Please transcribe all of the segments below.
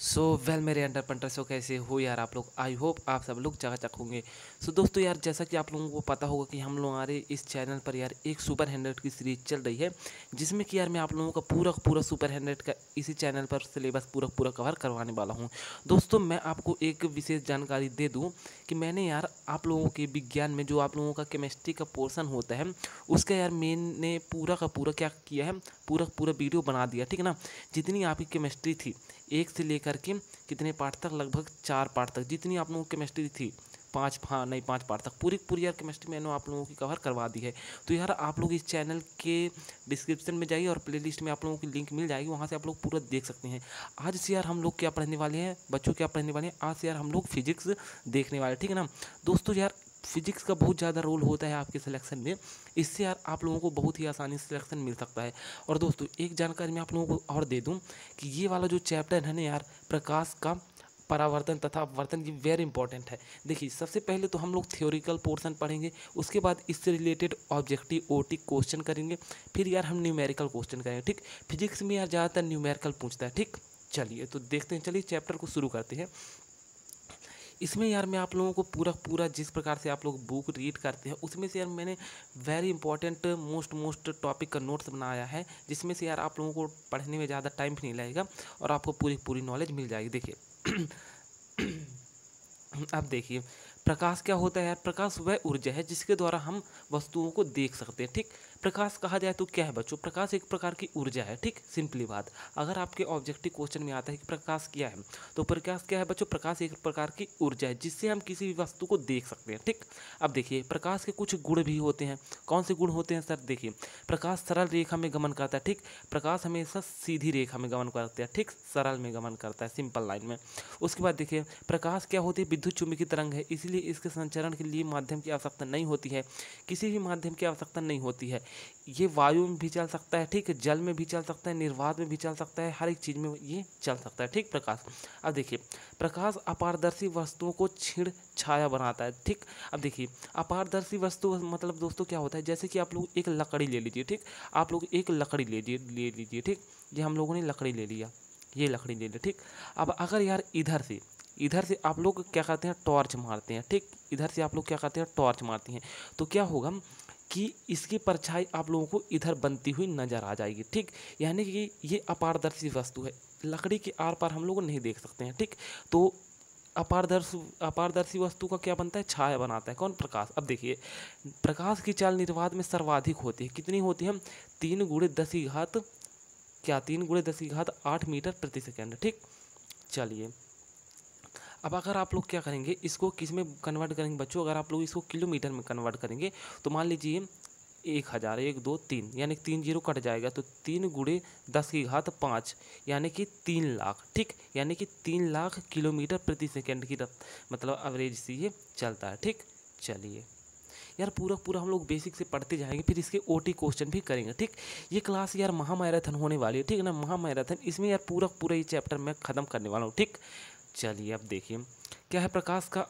So well मेरे under punters हो कैसे हो यार आप लोग। आई होप आप सब लोग चकाचक होंगे। सो दोस्तों यार जैसा कि आप लोगों को पता होगा कि हम लोग हमारे इस चैनल पर यार एक सुपर 100 की सीरीज चल रही है, जिसमें कि यार मैं आप लोगों का पूरा सुपर 100 का इसी चैनल पर सिलेबस पूरा कवर करवाने वाला हूँ। दोस्तों मैं आपको एक विशेष जानकारी दे दूँ कि मैंने यार आप लोगों के विज्ञान में जो आप लोगों का केमिस्ट्री का पोर्शन होता है उसका यार मैंने पूरा का पूरा क्या किया है, पूरा वीडियो बना दिया, ठीक है ना। जितनी आपकी केमिस्ट्री थी एक से लेकर के कितने पार्ट तक, लगभग 4 पार्ट तक जितनी आप लोगों की केमिस्ट्री थी, पाँच, हाँ नहीं 5 पार्ट तक पूरी यार केमिस्ट्री मैंने आप लोगों की कवर करवा दी है। तो यार आप लोग इस चैनल के डिस्क्रिप्शन में जाइए और प्लेलिस्ट में आप लोगों की लिंक मिल जाएगी, वहाँ से आप लोग पूरा देख सकते हैं। आज से यार हम लोग क्या पढ़ने वाले हैं बच्चों, क्या पढ़ने वाले हैं आज से यार हम लोग फिजिक्स देखने वाले, ठीक है ना। दोस्तों यार फिजिक्स का बहुत ज़्यादा रोल होता है आपके सिलेक्शन में, इससे यार आप लोगों को बहुत ही आसानी से सिलेक्शन मिल सकता है। और दोस्तों एक जानकारी मैं आप लोगों को और दे दूं कि ये वाला जो चैप्टर है ना यार, प्रकाश का परावर्तन तथा अपवर्तन, ये वेरी इंपॉर्टेंट है। देखिए सबसे पहले तो हम लोग थ्योरिकल पोर्शन पढ़ेंगे, उसके बाद इससे रिलेटेड ऑब्जेक्टिव ओटी क्वेश्चन करेंगे, फिर यार हम न्यूमेरिकल क्वेश्चन करेंगे, ठीक। फिजिक्स में यार ज़्यादातर न्यूमेरिकल पूछता है, ठीक। चलिए तो देखते हैं, चलिए चैप्टर को शुरू करते हैं। इसमें यार मैं आप लोगों को पूरा जिस प्रकार से आप लोग बुक रीड करते हैं उसमें से यार मैंने वेरी इंपॉर्टेंट मोस्ट टॉपिक का नोट्स बनाया है, जिसमें से यार आप लोगों को पढ़ने में ज़्यादा टाइम भी नहीं लगेगा और आपको पूरी नॉलेज मिल जाएगी। देखिए अब देखिए प्रकाश क्या होता है यार। प्रकाश वह ऊर्जा है जिसके द्वारा हम वस्तुओं को देख सकते हैं, ठीक। प्रकाश कहा जाए तो क्या है बच्चों, प्रकाश एक प्रकार की ऊर्जा है, ठीक। सिंपली बात, अगर आपके ऑब्जेक्टिव क्वेश्चन में आता है कि प्रकाश क्या है, तो प्रकाश क्या है बच्चों, प्रकाश एक प्रकार की ऊर्जा है जिससे हम किसी भी वस्तु को देख सकते हैं, ठीक। अब देखिए प्रकाश के कुछ गुण भी होते हैं। कौन से गुण होते हैं सर, देखिए प्रकाश सरल रेखा में गमन करता है, ठीक। प्रकाश हमेशा सीधी रेखा में गमन करता है, ठीक, सरल में गमन करता है, सिंपल लाइन में। उसके बाद देखिए प्रकाश क्या होती है, विद्युत चुम्बकीय तरंग है, इसलिए इसके संचरण के लिए माध्यम की आवश्यकता नहीं होती है, किसी भी माध्यम की आवश्यकता नहीं होती है। ये वायु में भी चल सकता है, ठीक, जल में भी चल सकता है, निर्वात में भी चल सकता है, हर एक चीज़ में ये चल सकता है, ठीक प्रकाश। अब देखिए प्रकाश अपारदर्शी वस्तुओं को छीड़ छाया बनाता है, ठीक। अब देखिए अपारदर्शी वस्तु मतलब दोस्तों क्या होता है, जैसे कि आप लोग एक लकड़ी ले लीजिए, ठीक। आप लोग एक लकड़ी ले लीजिए, ठीक। ये हम लोगों ने लकड़ी ले लिया, ये लकड़ी ले ली, ठीक। अब अगर यार इधर से आप लोग क्या करते हैं, टॉर्च मारते हैं, ठीक। इधर से आप लोग क्या करते हैं, टॉर्च मारती हैं, तो क्या होगा कि इसकी परछाई आप लोगों को इधर बनती हुई नजर आ जाएगी, ठीक। यानी कि ये अपारदर्शी वस्तु है, लकड़ी के आर पार हम लोग नहीं देख सकते हैं, ठीक। तो अपारदर्शी वस्तु का क्या बनता है, छाया बनाता है कौन, प्रकाश। अब देखिए प्रकाश की चाल निर्वात में सर्वाधिक होती है, कितनी होती है, 3 × 10 की घात क्या, 3 × 10 की घात 8 मीटर प्रति सेकेंड, ठीक। चलिए अब अगर आप लोग क्या करेंगे, इसको किस में कन्वर्ट करेंगे बच्चों, अगर आप लोग इसको किलोमीटर में कन्वर्ट करेंगे तो मान लीजिए 1000, 1 2 3 यानी 3 जीरो कट जाएगा, तो 3 × 10 की घात 5 यानी कि 3 लाख, ठीक। यानी कि 3 लाख किलोमीटर प्रति सेकेंड की मतलब एवरेज से ये चलता है, ठीक। चलिए यार पूरा हम लोग बेसिक से पढ़ते जाएंगे, फिर इसके ओटी क्वेश्चन भी करेंगे, ठीक। ये क्लास यार महामैराथन होने वाली है, ठीक है ना, महामैराथन। इसमें यार पूरा ये चैप्टर मैं ख़त्म करने वाला हूँ, ठीक। चलिए अब देखिए क्या है प्रकाश का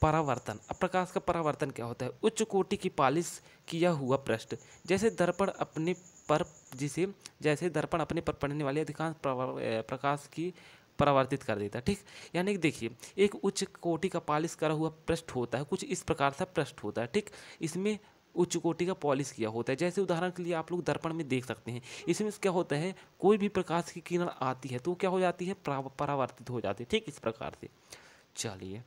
परावर्तन। अब प्रकाश का परावर्तन क्या होता है, उच्च कोटि की पालिश किया हुआ पृष्ठ, जैसे दर्पण अपने पर जैसे दर्पण अपने पर पड़ने वाले अधिकांश प्रकाश की परावर्तित कर देता है, ठीक। यानी कि देखिए एक उच्च कोटि का पालिश करा हुआ पृष्ठ होता है, कुछ इस प्रकार से पृष्ठ होता है, ठीक। इसमें उच्च कोटि का पॉलिश किया होता है, जैसे उदाहरण के लिए आप लोग दर्पण में देख सकते हैं। इसमें क्या होता है, कोई भी प्रकाश की किरण आती है तो क्या हो जाती है, परावर्तित हो जाती है, ठीक इस प्रकार से। चलिए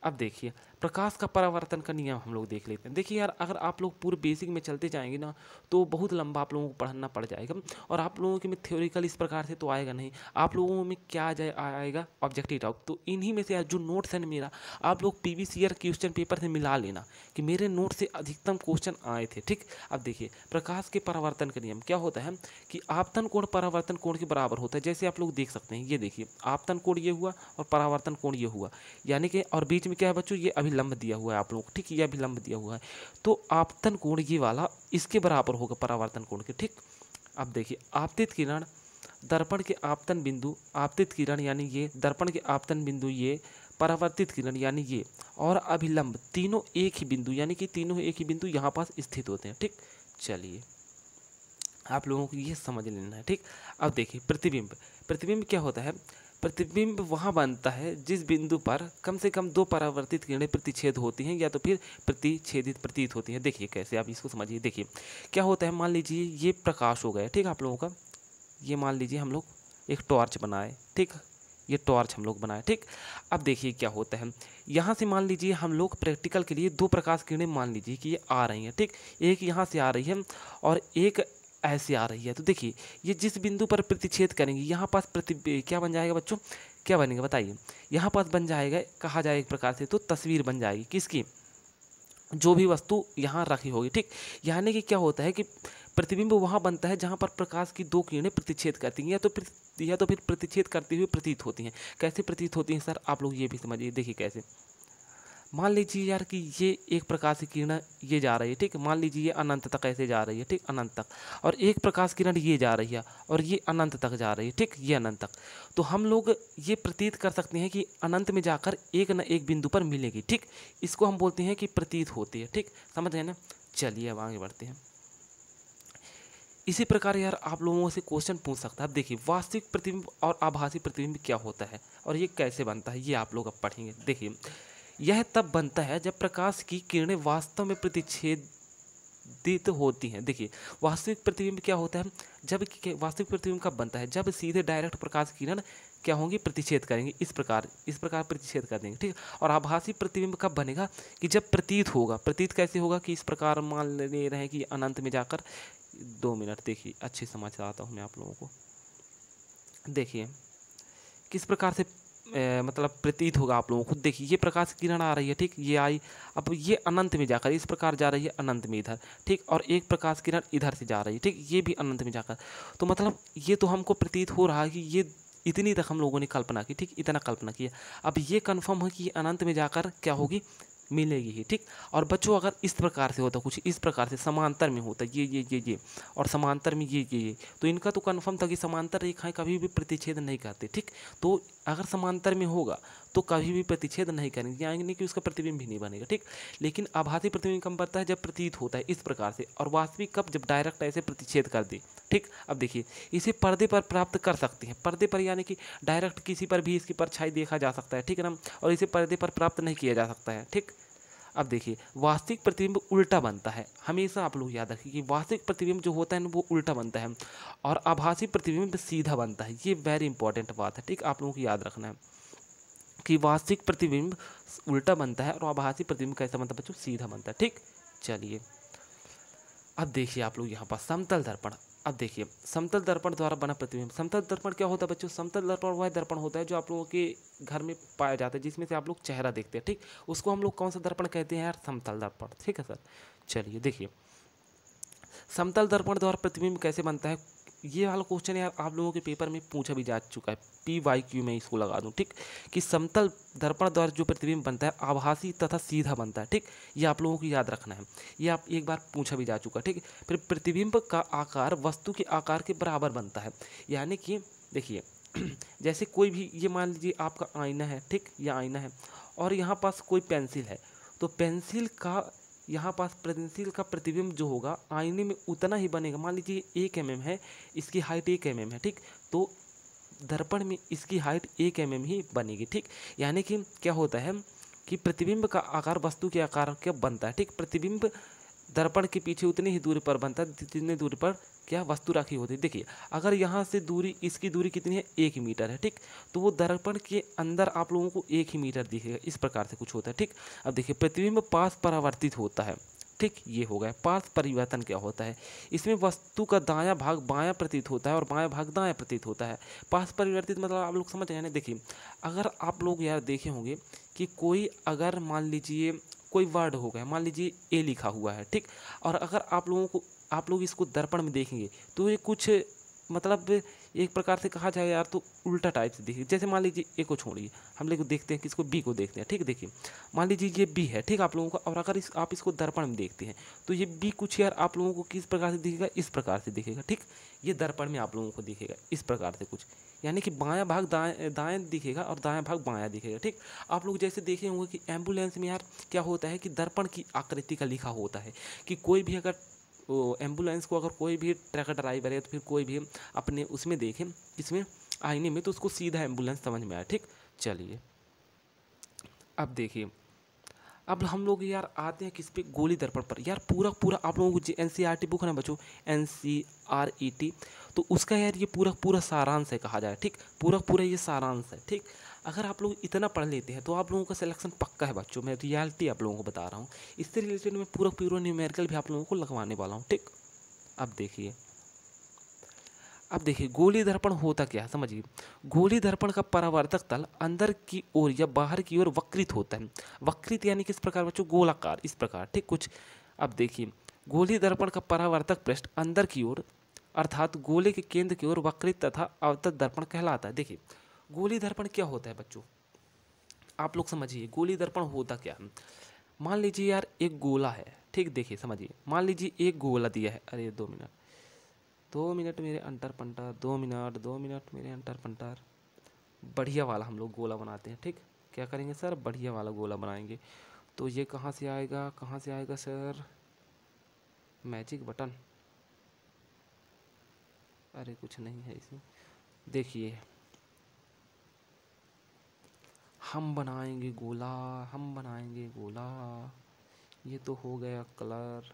अब देखिए प्रकाश का परावर्तन का नियम हम लोग देख लेते हैं। देखिए यार अगर आप लोग पूरे बेसिक में चलते जाएंगे ना तो बहुत लंबा आप लोगों को पढ़ना पड़ जाएगा, और आप लोगों के में थ्योरिकल इस प्रकार से तो आएगा नहीं, आप लोगों में क्या आएगा, ऑब्जेक्टिव टाइप। तो इन्हीं में से यार जो नोट्स है मेरा, आप लोग प्रीवियस ईयर क्वेश्चन पेपर से मिला लेना कि मेरे नोट से अधिकतम क्वेश्चन आए थे, ठीक। अब देखिए प्रकाश के परावर्तन का नियम क्या होता है कि आपतन कोण परावर्तन कोण के बराबर होता है, जैसे आप लोग देख सकते हैं, ये देखिए आपतन कोण ये हुआ और परावर्तन कोण ये हुआ, यानी कि और बीच में क्या है बच्चों, ये अभिलंब दिया हुआ है आप लोग, ठीक, ये अभिलंब दिया हुआ है, तो आपतन कोण ये वाला इसके बराबर होगा परावर्तन कोण के, ठीक। अब देखिए आपतित किरण, दर्पण के आपतन बिंदु, आपतित किरण यानी ये, दर्पण के आपतन बिंदु ये, परावर्तित किरण यानी ये, और अभिलंब, तीनों एक ही बिंदु यानी कि तीनों एक ही बिंदु यहाँ पास स्थित होते हैं, ठीक। चलिए आप लोगों को ये समझ लेना है, ठीक। अब देखिए प्रतिबिंब, प्रतिबिंब क्या होता है, प्रतिबिंब वहाँ बनता है जिस बिंदु पर कम से कम 2 परावर्तित किरणें प्रतिच्छेद होती हैं या तो फिर प्रतिच्छेदित प्रतीत होती हैं। देखिए कैसे, आप इसको समझिए। देखिए क्या होता है, मान लीजिए ये प्रकाश हो गया, ठीक, आप लोगों का ये मान लीजिए हम लोग एक टॉर्च बनाए, ठीक, ये टॉर्च हम लोग बनाए, ठीक। अब देखिए क्या होता है, यहाँ से मान लीजिए हम लोग प्रैक्टिकल के लिए 2 प्रकाश किरणें मान लीजिए कि ये आ रही हैं, ठीक, एक यहाँ से आ रही है और एक ऐसे आ रही है। तो देखिए ये जिस बिंदु पर प्रतिच्छेद करेंगे यहाँ पास क्या बन जाएगा बच्चों, क्या बनेगा बताइए, यहाँ पास बन जाएगा, कहा जाए एक प्रकार से तो तस्वीर बन जाएगी किसकी, जो भी वस्तु यहाँ रखी होगी, ठीक। यानी कि क्या होता है कि प्रतिबिंब वहाँ बनता है जहाँ पर प्रकाश की 2 किरणें प्रतिच्छेद करती हैं या तो फिर प्रतिच्छेद करती हुई प्रतीत होती हैं। कैसे प्रतीत होती हैं सर, आप लोग ये भी समझिए। देखिए कैसे, मान लीजिए यार कि ये एक प्रकाश की किरण ये जा रही है, ठीक, मान लीजिए ये अनंत तक ऐसे जा रही है, ठीक, अनंत तक, और एक प्रकाश किरण ये जा रही है और ये अनंत तक जा रही है, ठीक, ये अनंत तक। तो हम लोग ये प्रतीत कर सकते हैं कि अनंत में जाकर एक न एक बिंदु पर मिलेगी, ठीक, इसको हम बोलते हैं कि प्रतीत होती है, ठीक, समझ गए ना। चलिए अब आगे बढ़ते हैं। इसी प्रकार यार आप लोगों से क्वेश्चन पूछ सकता है। अब देखिए वास्तविक प्रतिबिंब और आभासी प्रतिबिंब क्या होता है और ये कैसे बनता है, ये आप लोग अब पढ़ेंगे। देखिए यह तब बनता है जब प्रकाश की किरणें वास्तव में प्रतिच्छेदित होती हैं। देखिए वास्तविक प्रतिबिंब क्या होता है, जब वास्तविक प्रतिबिंब कब बनता है, जब सीधे डायरेक्ट प्रकाश की किरण क्या होंगी, प्रतिच्छेद करेंगे, इस प्रकार प्रतिच्छेद कर देंगे, ठीक। और आभासी प्रतिबिंब कब बनेगा, कि जब प्रतीत होगा। प्रतीत कैसे होगा, कि इस प्रकार मान ले रहे हैं कि अनंत में जाकर 2 मिनट देखिए अच्छी समझ आता हूँ मैं आप लोगों को। देखिए किस प्रकार से मतलब प्रतीत होगा आप लोगों को। देखिए ये प्रकाश की किरण आ रही है, ठीक, ये आई, अब ये अनंत में जाकर इस प्रकार जा रही है, अनंत में इधर, ठीक, और एक प्रकाश किरण इधर से जा रही है, ठीक, ये भी अनंत में जाकर। तो मतलब ये तो हमको प्रतीत हो रहा है कि ये इतनी तक हम लोगों ने कल्पना की, ठीक, इतना कल्पना किया। अब ये कन्फर्म है कि अनंत में जाकर क्या होगी, मिलेगी ही, ठीक। और बच्चों अगर इस प्रकार से होता, कुछ इस प्रकार से समांतर में होता ये और समांतर में ये, तो इनका तो कन्फर्म था कि समांतर रेखाएं कभी भी प्रतिच्छेद नहीं करती, ठीक। तो अगर समांतर में होगा तो कभी भी प्रतिच्छेद नहीं करेंगे, यानी कि उसका प्रतिबिंब भी नहीं बनेगा, ठीक। लेकिन आभासी प्रतिबिंब कब बनता है, जब प्रतीत होता है इस प्रकार से, और वास्तविक कब, जब डायरेक्ट ऐसे प्रतिच्छेद कर दे, ठीक। अब देखिए इसे पर्दे पर प्राप्त कर सकते हैं, पर्दे पर यानी कि डायरेक्ट किसी पर भी इसकी परछाई देखा जा सकता है, ठीक है ना, और इसे पर्दे पर प्राप्त नहीं किया जा सकता है, ठीक। अब देखिए वास्तविक प्रतिबिंब उल्टा बनता है, हमेशा आप लोग याद रखिए कि वास्तविक प्रतिबिंब जो होता है ना वो उल्टा बनता है और आभासी प्रतिबिंब सीधा बनता है। ये वेरी इंपॉर्टेंट बात है, ठीक, आप लोगों को याद रखना है कि वास्तविक प्रतिबिंब उल्टा बनता है और आभासी प्रतिबिंब कैसा बनता है बच्चों, सीधा बनता है, ठीक। चलिए अब देखिए आप लोग यहाँ पर समतल दर्पण। अब देखिए समतल दर्पण द्वारा बना प्रतिबिंब। समतल दर्पण क्या होता है बच्चों, समतल दर्पण वह दर्पण होता है जो आप लोगों के घर में पाया जाता है, जिसमें से आप लोग चेहरा देखते हैं, ठीक, उसको हम लोग कौन सा दर्पण कहते हैं यार, समतल दर्पण, ठीक है सर। चलिए देखिए समतल दर्पण द्वारा प्रतिबिंब कैसे बनता है, ये वाला क्वेश्चन यार आप लोगों के पेपर में पूछा भी जा चुका है, PYQ में इसको लगा दूं, ठीक, कि समतल दर्पण द्वारा जो प्रतिबिंब बनता है आभासी तथा सीधा बनता है, ठीक, ये आप लोगों को याद रखना है, ये आप एक बार पूछा भी जा चुका है, ठीक। फिर प्रतिबिंब का आकार वस्तु के आकार के बराबर बनता है, यानी कि देखिए जैसे कोई भी, ये मान लीजिए आपका आईना है, ठीक, ये आईना है और यहाँ पास कोई पेंसिल है, तो पेंसिल का यहाँ पास पेंसिल का प्रतिबिंब जो होगा आईने में उतना ही बनेगा। मान लीजिए 1 mm है, इसकी हाइट 1 mm है, ठीक, तो दर्पण में इसकी हाइट 1 mm ही बनेगी, ठीक। यानी कि क्या होता है कि प्रतिबिंब का आकार वस्तु के आकार का बनता है, ठीक। प्रतिबिंब दर्पण के पीछे उतनी ही दूरी पर बनता है जितनी दूरी पर क्या वस्तु रखी होती है। देखिए अगर यहाँ से दूरी, इसकी दूरी कितनी है, 1 मीटर है, ठीक, तो वो दर्पण के अंदर आप लोगों को 1 ही मीटर दिखेगा, इस प्रकार से कुछ होता है, ठीक। अब देखिए प्रतिबिंब पास परावर्तित होता है, ठीक, ये हो गया। पास परिवर्तन क्या होता है, इसमें वस्तु का दायां भाग बायां प्रतीत होता है और बायां भाग दायां प्रतीत होता है। पास परिवर्तित मतलब आप लोग समझ रहे हैं ना। देखिए अगर आप लोग यार देखे होंगे कि कोई अगर मान लीजिए कोई वर्ड हो गया, मान लीजिए ए लिखा हुआ है, ठीक, और अगर आप लोग इसको दर्पण में देखेंगे तो ये कुछ मतलब एक प्रकार से कहा जाए यार तो उल्टा टाइप से दिखे। जैसे मान लीजिए ए को छोड़िए, हम लोग देखते हैं किसको, बी को देखते हैं, ठीक। देखिए मान लीजिए ये बी है, ठीक, आप लोगों का, और अगर आप इसको दर्पण में देखते हैं तो ये बी कुछ यार आप लोगों को किस प्रकार से दिखेगा, इस प्रकार से दिखेगा, ठीक। ये दर्पण में आप लोगों को दिखेगा इस प्रकार से कुछ, यानी कि बायां भाग दाएं दिखेगा और दायां भाग बायां दिखेगा, ठीक। आप लोग जैसे देखे होंगे कि एम्बुलेंस में यार क्या होता है कि दर्पण की आकृति का लिखा होता है कि कोई भी अगर एम्बुलेंस को अगर कोई भी ट्रक ड्राइवर है तो फिर कोई भी अपने उसमें देखे, इसमें आईने में, तो उसको सीधा एम्बुलेंस समझ में आया। ठीक, चलिए अब देखिए, अब हम लोग यार आते हैं किस पे, गोली दर्पण पर। यार पूरा पूरा आप लोगों को NCERT बुक है ना बच्चों, NCERT, तो उसका यार ये पूरा पूरा सारांश है कहा जाए। ठीक, पूरा पूरा ये सारांश है। ठीक, अगर आप लोग इतना पढ़ लेते हैं तो आप लोगों का सिलेक्शन पक्का है बच्चों। मैं रियलिटी आप लोगों को बता रहा हूँ। इससे रिलेटेड मैं पूरा पूरा न्यूमेरिकल भी आप लोगों को लगवाने वाला हूँ। ठीक, अब देखिए गोली दर्पण होता क्या है समझिए। गोली दर्पण का परावर्तक तल अंदर की ओर या बाहर की ओर वक्रित होता है। वक्रित यानी किस प्रकार बच्चों, गोलाकार, इस प्रकार। ठीक, कुछ अब देखिए, गोली दर्पण का परावर्तक पृष्ठ अंदर की ओर अर्थात गोले के केंद्र की ओर वक्रित तथा अवतल दर्पण कहलाता है। देखिए गोली दर्पण क्या होता है बच्चों, आप लोग समझिए गोली दर्पण होता क्या है। मान लीजिए यार एक गोला है। ठीक, देखिए समझिए, मान लीजिए एक गोला दिया है। अरे 2 मिनट मेरे अंटर पंटर, 2 मिनट मेरे अंटर पंटर। बढ़िया वाला हम लोग गोला बनाते हैं। ठीक, क्या करेंगे सर, बढ़िया वाला गोला बनाएंगे। तो ये कहाँ से आएगा, कहाँ से आएगा सर, मैजिक बटन। अरे कुछ नहीं है इसमें। देखिए हम बनाएंगे गोला, हम बनाएंगे गोला। ये तो हो गया कलर।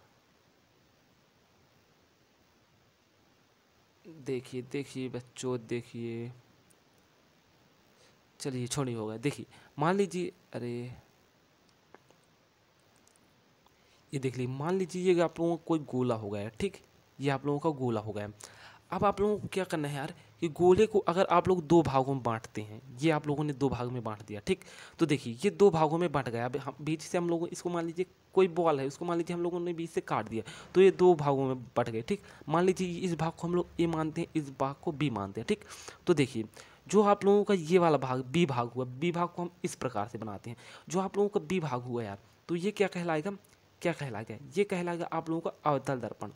देखिए देखिए बच्चों, देखिए, चलिए छोड़िए, हो गया। देखिए मान लीजिए, अरे ये देख लीजिए, मान लीजिए ये आप लोगों का कोई गोला हो गया है। ठीक, ये आप लोगों का गोला हो गया है। अब आप लोगों को क्या करना है यार, कि गोले को अगर आप लोग दो भागों में बांटते हैं, ये आप लोगों ने दो भाग में बांट दिया। ठीक, तो देखिए ये दो भागों में बंट गया। अब हम बीच से हम लोग इसको, मान लीजिए कोई बॉल है, उसको मान लीजिए हम लोगों ने बीच से काट दिया, तो ये दो भागों में बट गए। ठीक, मान लीजिए इस भाग को हम लोग ए मानते हैं, इस भाग को बी मानते हैं। ठीक, तो देखिए जो आप लोगों का ये वाला भाग बी भाग हुआ, बी भाग को हम इस प्रकार से बनाते हैं। जो आप लोगों का बी भाग हुआ यार, तो ये क्या कहलाएगा, क्या कहलाएगा, ये कहलाएगा आप लोगों का अवतल दर्पण।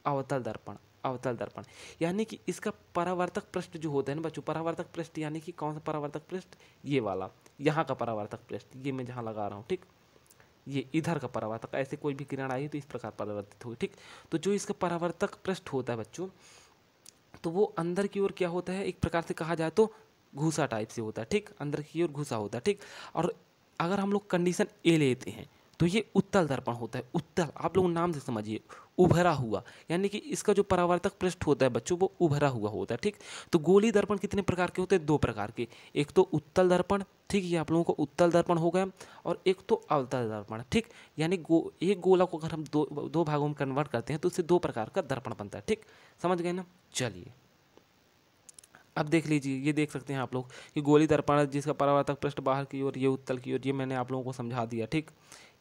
अवतल दर्पण, अवतल दर्पण, यानी कि इसका परावर्तक पृष्ठ जो होता है ना बच्चों, परावर्तक पृष्ठ यानी कि कौन सा परावर्तक पृष्ठ, ये वाला, यहाँ का परावर्तक पृष्ठ, ये मैं जहाँ लगा रहा हूँ। ठीक, ये इधर का परावर्तक, ऐसे कोई भी किरण आई तो इस प्रकार परावर्तित होगी। ठीक, तो जो इसका परावर्तक पृष्ठ होता है बच्चों, तो वो अंदर की ओर क्या होता है, एक प्रकार से कहा जाए तो घूसा टाइप से होता है। ठीक, अंदर की ओर घुसा होता है। ठीक, और अगर हम लोग कंडीशन ए लेते हैं तो ये उत्तल दर्पण होता है। उत्तल आप लोग नाम से समझिए, उभरा हुआ, यानी कि इसका जो परावर्तक पृष्ठ होता है बच्चों वो उभरा हुआ होता है। ठीक, तो गोली दर्पण कितने प्रकार के होते हैं, दो प्रकार के। एक तो उत्तल दर्पण, ठीक, ये आप लोगों को उत्तल दर्पण हो गया, और एक तो अवतल दर्पण। ठीक, यानी एक गोला को अगर हम दो भागों में कन्वर्ट करते हैं तो उससे दो प्रकार का दर्पण बनता है। ठीक, समझ गए ना। चलिए अब देख लीजिए, ये देख सकते हैं आप लोग कि गोली दर्पण जिसका परावर्तक पृष्ठ बाहर की ओर, ये उत्तल की ओर, ये मैंने आप लोगों को समझा दिया। ठीक,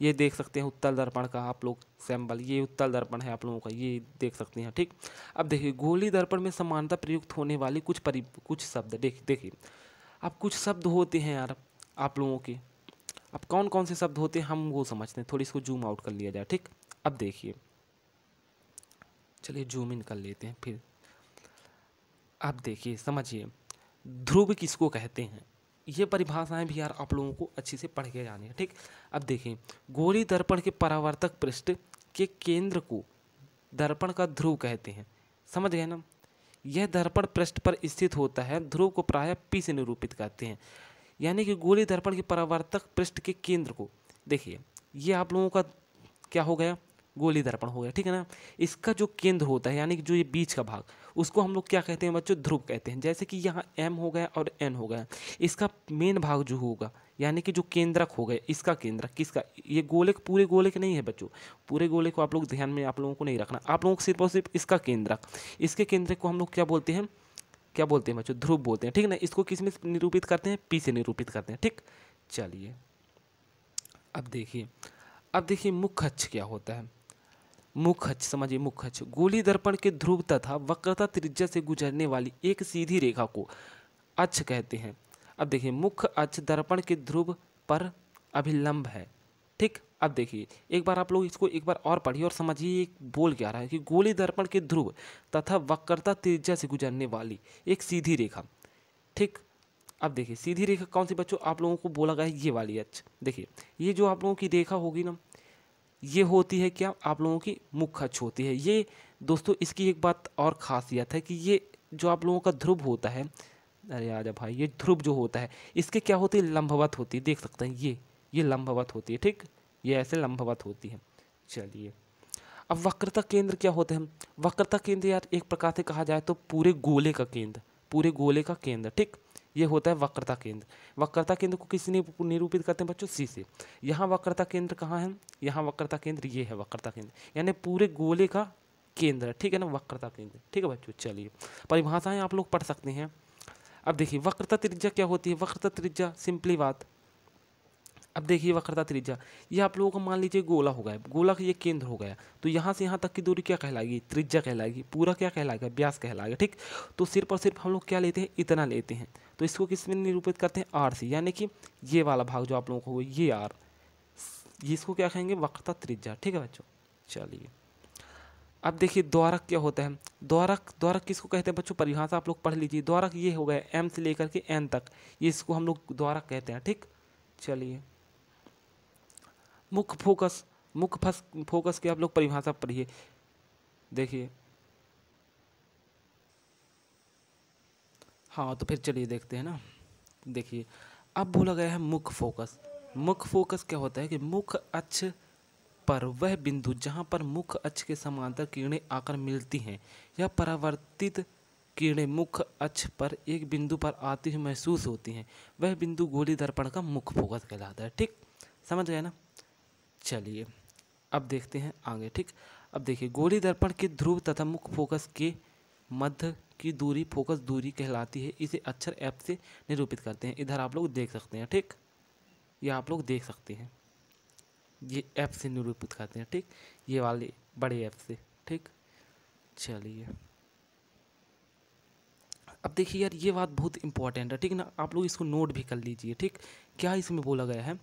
ये देख सकते हैं उत्तल दर्पण का आप लोग सैंबल, ये उत्तल दर्पण है आप लोगों का, ये देख सकते हैं। ठीक, अब देखिए गोली दर्पण में समानता प्रयुक्त होने वाली कुछ शब्द देखिए। अब कुछ शब्द होते हैं यार आप लोगों के, अब कौन कौन से शब्द होते हैं हम वो समझते हैं। थोड़ी इसको जूम आउट कर लिया जाए। ठीक, अब देखिए, चलिए जूम इन कर लेते हैं फिर। अब देखिए समझिए, ध्रुव किसको कहते हैं, ये परिभाषाएं भी यार आप लोगों को अच्छे से पढ़ के जानी है। ठीक, अब देखिए गोली दर्पण के परावर्तक पृष्ठ के केंद्र को दर्पण का ध्रुव कहते हैं। समझ गए ना। यह दर्पण पृष्ठ पर स्थित होता है। ध्रुव को प्रायः पी से निरूपित करते हैं। यानी कि गोली दर्पण के परावर्तक पृष्ठ के केंद्र को, देखिए ये आप लोगों का क्या हो गया, गोली दर्पण हो गया। ठीक है ना। इसका जो केंद्र होता है यानी कि जो ये बीच का भाग, उसको हम लोग क्या कहते हैं बच्चों, ध्रुव कहते हैं। जैसे कि यहाँ एम हो गया और एन हो गया, इसका मेन भाग जो होगा यानी कि जो केंद्रक हो गया, इसका केंद्रक किसका, ये गोले पूरे गोले के नहीं है बच्चों, पूरे गोले को आप लोग ध्यान में आप लोगों को नहीं रखना। आप लोगों को सिर्फ और सिर्फ इसका केंद्रक, इसके केंद्रक को हम लोग क्या बोलते हैं, क्या बोलते हैं बच्चों, ध्रुव बोलते हैं। ठीक ना। इसको किस में निरूपित करते हैं, पी से निरूपित करते हैं। ठीक, चलिए अब देखिए मुख्य अक्ष क्या होता है। मुख्य अक्ष समझिए, मुख्य अक्ष गोली दर्पण के ध्रुव तथा वक्रता त्रिज्या से गुजरने वाली एक सीधी रेखा को अक्ष कहते हैं। अब देखिए मुख्य अक्ष दर्पण के ध्रुव पर अभिलंब है। ठीक, अब देखिए एक बार आप लोग इसको एक बार और पढ़िए और समझिए एक बोल क्या रहा है कि गोली दर्पण के ध्रुव तथा वक्रता त्रिज्या से गुजरने वाली एक सीधी रेखा। ठीक, अब देखिए सीधी रेखा कौन सी बच्चों, आप लोगों को बोला गया है ये वाली अक्ष। देखिए ये जो आप लोगों की रेखा होगी ना, ये होती है क्या, आप लोगों की मुख्य अक्ष होती है। ये दोस्तों इसकी एक बात और खासियत है कि ये जो आप लोगों का ध्रुव होता है, अरे आजा भाई, ये ध्रुव जो होता है इसके क्या होती है, लंबवत होती है, देख सकते हैं ये लंबवत होती है, ठीक, ये ऐसे लंबवत होती है। चलिए, अब वक्रता केंद्र क्या होते हैं, वक्रता केंद्र यार एक प्रकार से कहा जाए तो पूरे गोले का केंद्र, पूरे गोले का केंद्र, ठीक, ये होता है वक्रता केंद्र। वक्रता केंद्र को किसी ने निरूपित करते हैं बच्चों, सी से। यहाँ वक्रता केंद्र कहाँ है, यहाँ वक्रता केंद्र ये है वक्रता केंद्र, यानी पूरे गोले का केंद्र, ठीक है ना, वक्रता केंद्र, ठीक है बच्चों। चलिए, परिभाषाएं आप लोग पढ़ सकते हैं। अब देखिए वक्रता त्रिज्या क्या होती है, वक्रता त्रिज्या सिंपली बात, अब देखिए वक्रता त्रिज्या, ये आप लोगों को मान लीजिए गोला हो गया, गोला का ये केंद्र हो गया, तो यहाँ से यहाँ तक की दूरी क्या कहलाएगी, त्रिज्या कहलाएगी, पूरा क्या कहलाएगा, व्यास कहलाएगा, ठीक। तो सिर्फ और सिर्फ हम लोग क्या लेते हैं, इतना लेते हैं, तो इसको किस में निरूपित करते हैं, आर से, यानी कि ये वाला भाग जो आप लोगों को हुआ ये आर, ये इसको क्या कहेंगे, वक्रता त्रिज्या, ठीक है बच्चों। चलिए, अब देखिए द्वारक क्या होता है, द्वारक, द्वारक किसको कहते हैं बच्चों, परिभाषा आप लोग पढ़ लीजिए। द्वारक ये हो गया एम से लेकर के एन तक, ये इसको हम लोग द्वारक कहते हैं, ठीक। चलिए, मुख्य फोकस, मुख्य फोकस की आप लोग परिभाषा पढ़िए। देखिए, हाँ तो फिर चलिए देखते हैं ना। देखिए, अब बोला गया है मुख्य फोकस। मुख्य फोकस क्या होता है कि मुख्य अक्ष पर वह बिंदु जहाँ पर मुख्य अक्ष के समांतर किरणें आकर मिलती हैं या परावर्तित किरणें मुख्य अक्ष पर एक बिंदु पर आती हुई महसूस होती हैं, वह बिंदु गोलीय दर्पण का मुख्य फोकस कहलाता है, ठीक, समझ गए ना। चलिए, अब देखते हैं आगे, ठीक। अब देखिए, गोलीय दर्पण के ध्रुव तथा मुख्य फोकस के मध्य की दूरी फोकस दूरी कहलाती है, इसे अक्षर एफ से निरूपित करते हैं, इधर आप लोग देख सकते हैं, ठीक, ये आप लोग देख सकते हैं, ये एफ से निरूपित करते हैं, ठीक, ये वाले बड़े एफ से, ठीक। चलिए, अब देखिए यार ये बात बहुत इंपॉर्टेंट है, ठीक ना, आप लोग इसको नोट भी कर लीजिए, ठीक। क्या इसमें बोला गया है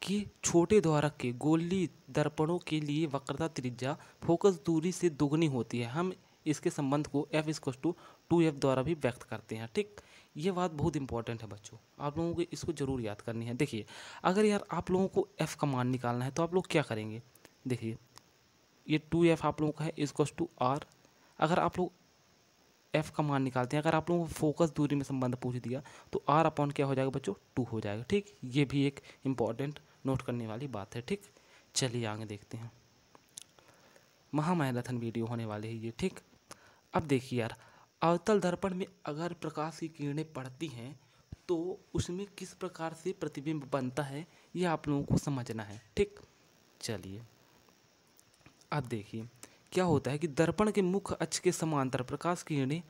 कि छोटे द्वारक के गोलीय दर्पणों के लिए वक्रता त्रिज्या फोकस दूरी से दुगनी होती है, हम इसके संबंध को एफ इक्वल टू 2f द्वारा भी व्यक्त करते हैं, ठीक। ये बात बहुत इंपॉर्टेंट है बच्चों, आप लोगों को इसको जरूर याद करनी है। देखिए, अगर यार आप लोगों को f का मान निकालना है तो आप लोग क्या करेंगे, देखिए ये 2f आप लोगों का है इक्वल टू r, अगर आप लोग f का मान निकालते हैं, अगर आप लोगों को फोकस दूरी में संबंध पूछ दिया तो r अपॉन क्या हो जाएगा बच्चों, 2 हो जाएगा, ठीक। ये भी एक इम्पॉर्टेंट नोट करने वाली बात है, ठीक। चलिए आगे देखते हैं, महामैराथन वीडियो होने वाली है ये, ठीक। अब देखिए यार, अवतल दर्पण में अगर प्रकाश की किरणें पड़ती हैं तो उसमें किस प्रकार से प्रतिबिंब बनता है ये आप लोगों को समझना है, ठीक। चलिए, अब देखिए क्या होता है कि दर्पण के मुख्य अक्ष के समांतर प्रकाश की किरणें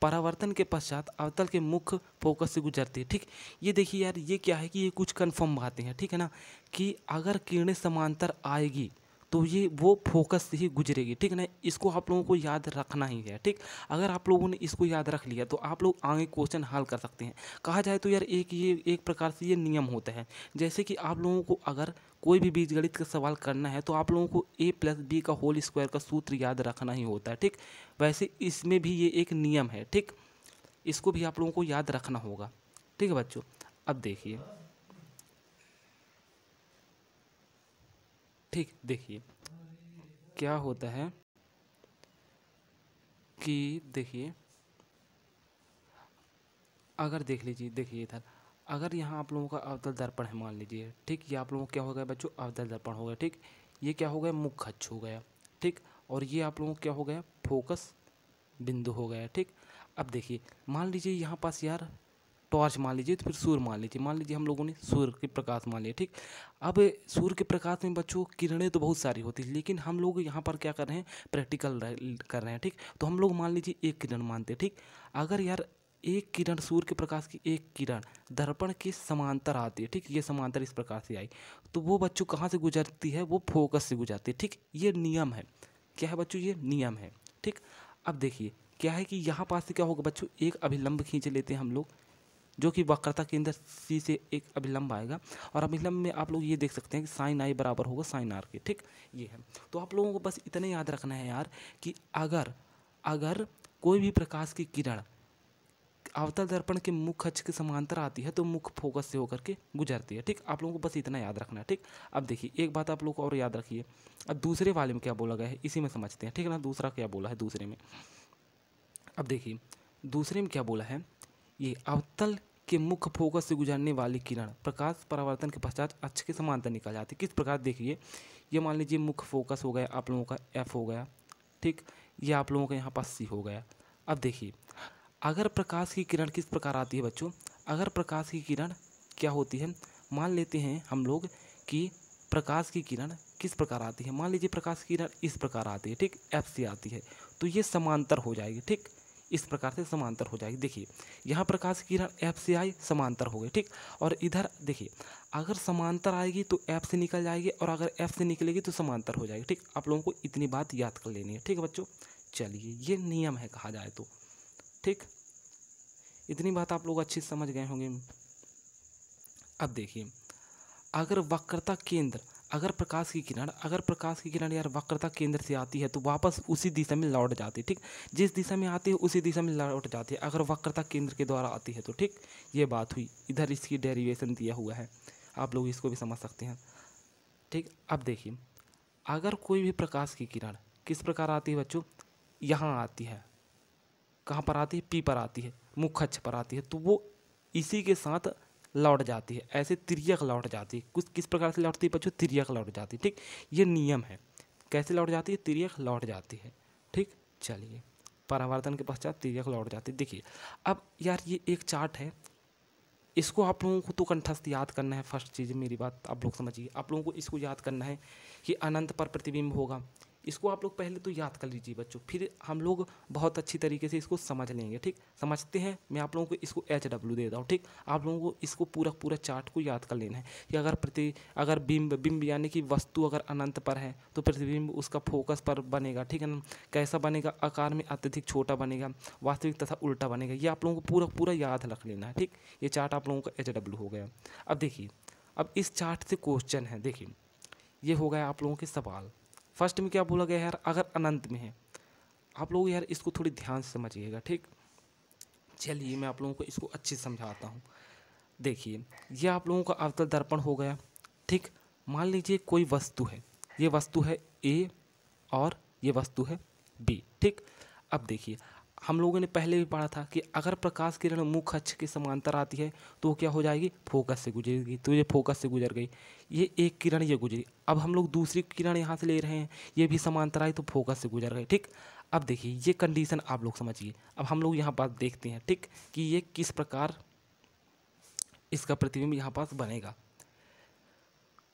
परावर्तन के पश्चात अवतल के मुख्य फोकस से गुजरती है, ठीक। ये देखिए यार, ये क्या है कि ये कुछ कन्फर्म बातें हैं, ठीक है ना, कि अगर किरणें समांतर आएगी तो ये वो फोकस से ही गुजरेगी, ठीक है ना, इसको आप लोगों को याद रखना ही है, ठीक। अगर आप लोगों ने इसको याद रख लिया तो आप लोग आगे क्वेश्चन हल कर सकते हैं। कहा जाए तो यार ये एक प्रकार से ये नियम होता है, जैसे कि आप लोगों को अगर कोई भी बीजगणित का सवाल करना है तो आप लोगों को a+b का होल स्क्वायर का सूत्र याद रखना ही होता है, ठीक। वैसे इसमें भी ये एक नियम है, ठीक, इसको भी आप लोगों को याद रखना होगा, ठीक है बच्चों। अब देखिए, ठीक, देखिए क्या होता है कि देखिए, अगर देख लीजिए, देखिए इधर अगर यहाँ आप लोगों का अवतल दर्पण है मान लीजिए, ठीक, ये आप लोगों को क्या हो गया बच्चों, अवतल दर्पण हो गया, ठीक। ये क्या हो गया, मुख्य अक्ष हो गया, ठीक। और ये आप लोगों को क्या हो गया, फोकस बिंदु हो गया, ठीक। अब देखिए, मान लीजिए यहाँ पास यार टॉर्च मान लीजिए, तो फिर सूर्य मान लीजिए हम लोगों ने सूर्य के प्रकाश मान लिया, ठीक। अब सूर्य के प्रकाश में बच्चों किरणें तो बहुत सारी होती है, लेकिन हम लोग यहाँ पर क्या कर रहे हैं, प्रैक्टिकल कर रहे हैं, ठीक। तो हम लोग मान लीजिए एक किरण मानते हैं, ठीक। अगर यार एक किरण, सूर्य के प्रकाश की एक किरण दर्पण के समांतर आती है, ठीक, ये समांतर इस प्रकार से आई, तो वो बच्चों कहाँ से गुजरती है, वो फोकस से गुजरती है, ठीक। ये नियम है, क्या है बच्चों, ये नियम है, ठीक। अब देखिए क्या है कि यहाँ पास से क्या होगा बच्चों, एक अभिलंब खींच लेते हैं हम लोग, जो कि वक्रता केंद्र सी से एक अभिलंब आएगा, और अभिलंब में आप लोग ये देख सकते हैं कि साइन आई बराबर होगा साइन आर के, ठीक। ये है, तो आप लोगों को बस इतने याद रखना है यार कि अगर अगर कोई भी प्रकाश की किरण अवतल दर्पण के मुख्य अक्ष के समांतर आती है तो मुख्य फोकस से होकर के गुजरती है, ठीक। आप लोगों को बस इतना याद रखना है, ठीक। अब देखिए एक बात आप लोग को और याद रखिए, अब दूसरे वाले में क्या बोला गया है इसी में समझते हैं, ठीक है ना, दूसरा क्या बोला है दूसरे में। अब देखिए दूसरे में क्या बोला है ये अवतल के मुख्य फोकस से गुजरने वाली किरण प्रकाश परावर्तन के पश्चात अक्ष के समांतर निकल जाती है। किस प्रकार देखिए, ये मान लीजिए मुख्य फोकस हो गया आप लोगों का F हो गया, ठीक, ये आप लोगों का यहाँ पास C हो गया। अब देखिए अगर प्रकाश की किरण किस प्रकार आती है बच्चों, अगर प्रकाश की किरण क्या होती है, मान लेते हैं हम लोग कि प्रकाश की किरण किस प्रकार आती है, मान लीजिए प्रकाश की किरण इस प्रकार आती है, ठीक, F से आती है, तो ये समांतर हो जाएगी, ठीक, इस प्रकार से समांतर हो जाएगी। देखिए यहाँ प्रकाश की किरण F से आई, समांतर हो गई, ठीक, और इधर देखिए अगर समांतर आएगी तो F से निकल जाएगी और अगर F से निकलेगी तो समांतर हो जाएगी, ठीक। आप लोगों को इतनी बात याद कर लेनी है, ठीक है बच्चों। चलिए ये नियम है कहा जाए तो, ठीक, इतनी बात आप लोग अच्छी समझ गए होंगे। अब देखिए अगर वक्रता केंद्र, अगर प्रकाश की किरण यार वक्रता केंद्र से आती है तो वापस उसी दिशा में लौट जाती है, ठीक, जिस दिशा में आती है उसी दिशा में लौट जाती है अगर वक्रता केंद्र के द्वारा आती है तो, ठीक, ये बात हुई। इधर इसकी डेरिवेशन दिया हुआ है, आप लोग इसको भी समझ सकते हैं, ठीक। अब देखिए अगर कोई भी प्रकाश की किरण किस प्रकार आती है बच्चों, यहाँ आती है, कहाँ पर आती है, P पर आती है, मुख्य अक्ष पर आती है, तो वो इसी के साथ लौट जाती है, ऐसे तिर्यक लौट जाती है। कुछ किस प्रकार से लौटती है बच्चों, तिर्यक लौट जाती है, ठीक, ये नियम है। कैसे लौट जाती है, तिर्यक लौट जाती है, ठीक। चलिए परावर्तन के पश्चात तिर्यक लौट जाती है। देखिए अब यार ये एक चार्ट है, इसको आप लोगों को तो कंठस्थ याद करना है। फर्स्ट चीज़ मेरी बात आप लोग समझिए, आप लोगों को इसको याद करना है कि अनंत पर प्रतिबिंब होगा, इसको आप लोग पहले तो याद कर लीजिए बच्चों, फिर हम लोग बहुत अच्छी तरीके से इसको समझ लेंगे, ठीक। समझते हैं, मैं आप लोगों को इसको HW देता हूँ, ठीक। आप लोगों को इसको पूरा चार्ट को याद कर लेना है कि अगर बिंब यानी कि वस्तु अगर अनंत पर है तो प्रतिबिंब उसका फोकस पर बनेगा, ठीक है ना। कैसा बनेगा, आकार में अत्यधिक छोटा बनेगा, वास्तविक तथा उल्टा बनेगा। ये आप लोगों को पूरा याद रख लेना है, ठीक। ये चार्ट आप लोगों का HW हो गया। अब देखिए अब इस चार्ट से क्वेश्चन है, देखिए ये हो गया आप लोगों के सवाल। फर्स्ट में क्या बोला गया यार, अगर अनंत में है, आप लोग यार इसको थोड़ी ध्यान से समझिएगा, ठीक। चलिए मैं आप लोगों को इसको अच्छे से समझाता हूँ। देखिए ये आप लोगों का अवतल दर्पण हो गया, ठीक। मान लीजिए कोई वस्तु है, ये वस्तु है A और ये वस्तु है B, ठीक। अब देखिए हम लोगों ने पहले भी पढ़ा था कि अगर प्रकाश किरण मुख्य अक्ष के समांतर आती है तो क्या हो जाएगी, फोकस से गुजरेगी, तो ये फोकस से गुजर गई। ये एक किरण ये गुजरी, अब हम लोग दूसरी किरण यहाँ से ले रहे हैं, ये भी समांतर आई तो फोकस से गुजर गई, ठीक। अब देखिए ये कंडीशन आप लोग समझिए। अब हम लोग यहाँ पास देखते हैं, ठीक, कि ये किस प्रकार इसका प्रतिबिंब यहाँ पास बनेगा।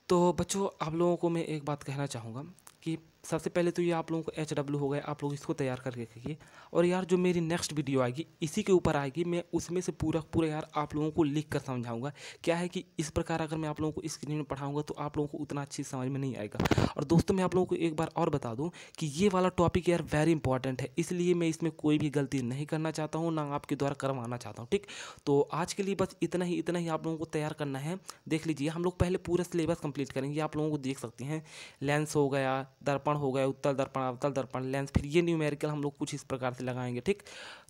तो बच्चों आप लोगों को मैं एक बात कहना चाहूँगा कि सबसे पहले तो ये आप लोगों को HW हो गया, आप लोग इसको तैयार करके रखिए। और यार जो मेरी नेक्स्ट वीडियो आएगी इसी के ऊपर आएगी, मैं उसमें से पूरा यार आप लोगों को लिख कर समझाऊंगा। क्या है कि इस प्रकार अगर मैं आप लोगों को स्क्रीन में पढ़ाऊंगा तो आप लोगों को उतना अच्छी समझ में नहीं आएगा। और दोस्तों मैं आप लोगों को एक बार और बता दूँ कि ये वाला टॉपिक यार वेरी इंपॉर्टेंट है, इसलिए मैं इसमें कोई भी गलती नहीं करना चाहता हूँ, ना आपके द्वारा करवाना चाहता हूँ, ठीक। तो आज के लिए बस इतना ही आप लोगों को तैयार करना है। देख लीजिए हम लोग पहले पूरा सिलेबस कंप्लीट करेंगे, आप लोगों को देख सकते हैं लेंस हो गया, दर्पण हो गया, उत्तल दर्पण, अवतल दर्पण, लेंस, फिर ये न्यूमेरिकल हम लोग कुछ इस प्रकार से लगाएंगे, ठीक।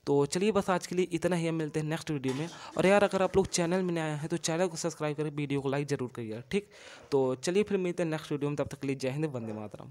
तो चलिए बस आज के लिए इतना ही, हम मिलते हैं नेक्स्ट वीडियो में। और यार अगर आप लोग चैनल में नए आए हैं तो चैनल को सब्सक्राइब करें, वीडियो को लाइक जरूर करिएगा, ठीक। तो चलिए फिर मिलते हैं नेक्स्ट वीडियो में, तब तक के लिए जय हिंद, वंदे मातरम।